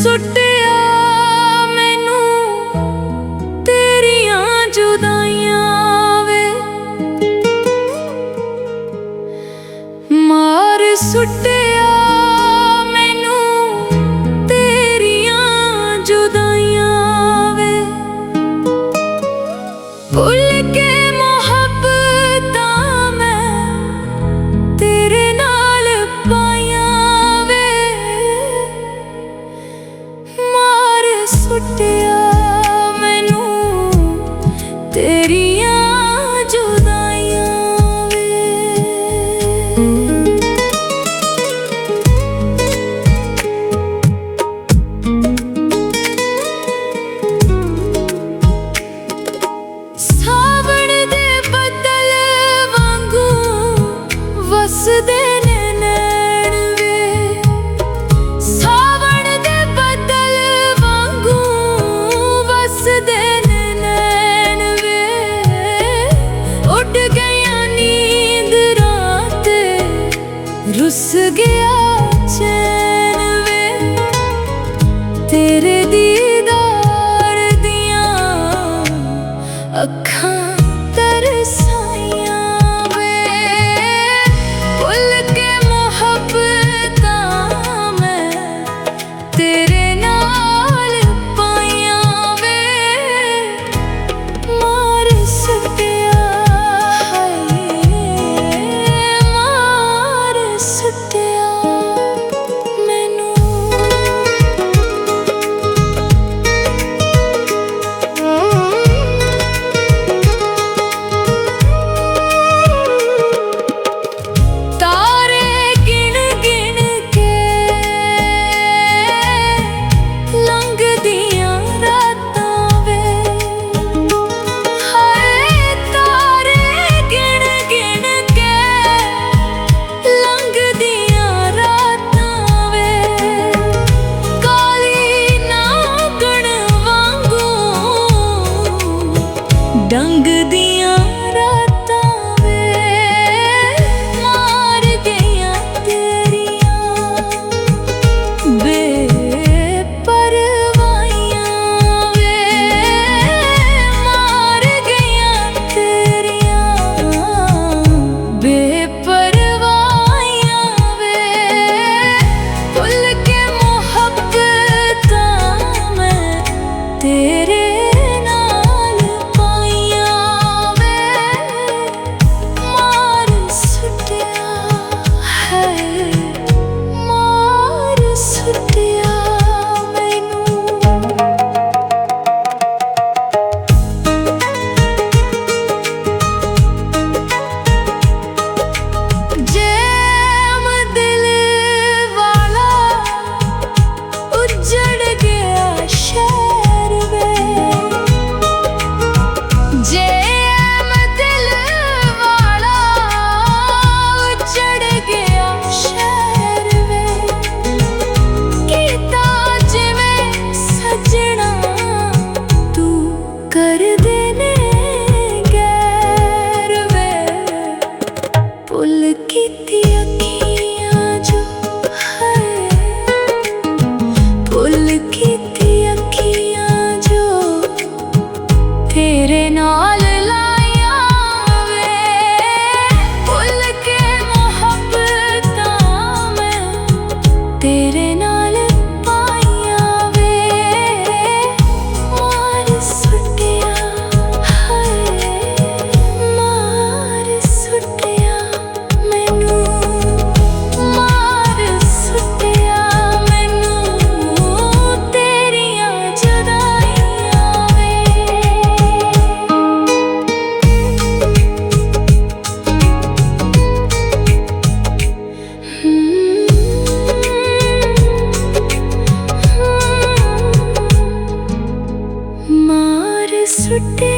ਸੁੱਟਿਆ ਮੈਨੂੰ ਤੇਰੀਆਂ ਜੁਦਾਈਆਂ ਵੇ, ਮਾਰ ਸੁੱਟਿਆ ਮੈਨੂੰ ਤੇਰੀਆਂ ਜੁਦਾਈਆਂ ਵੇ। ਭੁੱਲ ਕੇ ਮੁਹੱਬਤਾਂ ਮੈਂ ਤੇਰੇ ਨਾਲ ਪਾਈਆਂ ਵੇ, ਮਾਰ ਸੁੱਟਿਆ ਮੈਨੂੰ ਤੇਰੀਆਂ ਜੁਦਾਈਆਂ ਵੇ। ਸਾਵਣ ਦੇ ਬੱਦਲ ਵਾਂਗੂ ਵਸਦੇ ਨੇ ਨੈਣ ਵੇ, ਸਾਵਣ ਦੇ ਬੱਦਲ ਵਾਂਗੂ ਵਸਦੇ ਨੇ ਨੈਣ ਵੇ। ਉੱਡ ਗਈਆਂ ਨੀਂਦਰਾਂ ਤੇ ਰੁੱਸ ਗਿਆ ਚੈਨ ਵੇ, ਤੇਰੇ ਦੀਦਾਰ ਦੀਆਂ ਅੱਖਾਂ ਤਰਸਾਈਆਂ ਵੇ। ਭੁੱਲ ਕੇ ਮੁਹੱਬਤਾਂ ਮੈਂ ਤੇਰੇ ਨਾਲ ਪਾਈਆਂ ਵੇ, ਮਾਰ ਸੁੱਟਿਆ ਹਾਏ, ਮਾਰ ਸੁੱਟਿਆ ਮੈਨੂੰ। ਤਾਰੇ ਗਿਣ ਗਿਣ ਕੇ ਲੰਘਦੀਆਂ ਰਾਤਾਂ ਵੇ, ਹਾਏ ਤਾਰੇ ਗਿਣ ਗਿਣ ਕੇ ਲੰਘਦੀਆਂ ਰਾਤਾਂ ਵੇ। ਕਾਲੀ ਨਾਗਣ ਵਾਂਗੂ ਡੰਗਦੀਆਂ ਰਾਤਾਂ ਵੇ, ਮਾਰ ਗਈਆਂ ਤੇਰੀਆਂ ਬੇਪਰਵਾਹੀਆਂ ਵੇ, ਮਾਰ ਗਈਆਂ ਤੇਰੀਆਂ ਬੇਪਰਵਾਹੀਆਂ ਵੇ। ਭੁੱਲ ਕੇ ਮੁਹੱਬਤਾਂ ਮੈਂ ਤੇਰੇ ਨਾਲ ਪਾਈਆਂ ਵੇ, ਮਾਰ ਸੁੱਟਿਆ ਹੈ, ਮਾਰ ਸੁੱਟਿਆ ਮੈਨੂੰ। ਜੈਮ ਦਿਲ ਵਾਲਾ ਉੱਜੜ ਗਿਆ ਸ਼ਹਿਰ ਵੇ, ਜੈਮ ਦਿਲ ਵਾਲਾ ਉੱਜੜ ਗਿਆ ਸ਼ਹਿਰ ਵੇ। ਕੀਤਾ ਜਿਵੇਂ ਸੱਜਣਾ ਤੂੰ ਕਰਦੇ ਨੇ ਗੈਰ ਵੇ, ਭੁੱਲ ਕੀਤੀ ਅੱਖੀਆਂ ਜੋ ਹੈ, ਭੁੱਲ ਕੀਤੀ ਅੱਖੀਆਂ ਜੋ ਤੇਰੇ ਨਾਲ ਲਾਈਆਂ ਵੇ। ਭੁੱਲ ਕੇ ਮੁਹੱਬਤਾਂ ਮੈਂ ਤੇਰੇ ਨਾਲ ਪਾਈਆਂ ਵੇ, ਮਾਰ ਸੁੱਟਿਆ ਹਾਏ, ਮਾਰ ਸੁੱਟਿਆ ਮੈਨੂੰ, ਮਾਰ ਸੁੱਟਿਆ ਮੈਨੂੰ ਤੇਰੀਆਂ ਜੁਦਾਈਆਂ ਵੇ। ਮਾਰ ਸੁੱਟਿਆ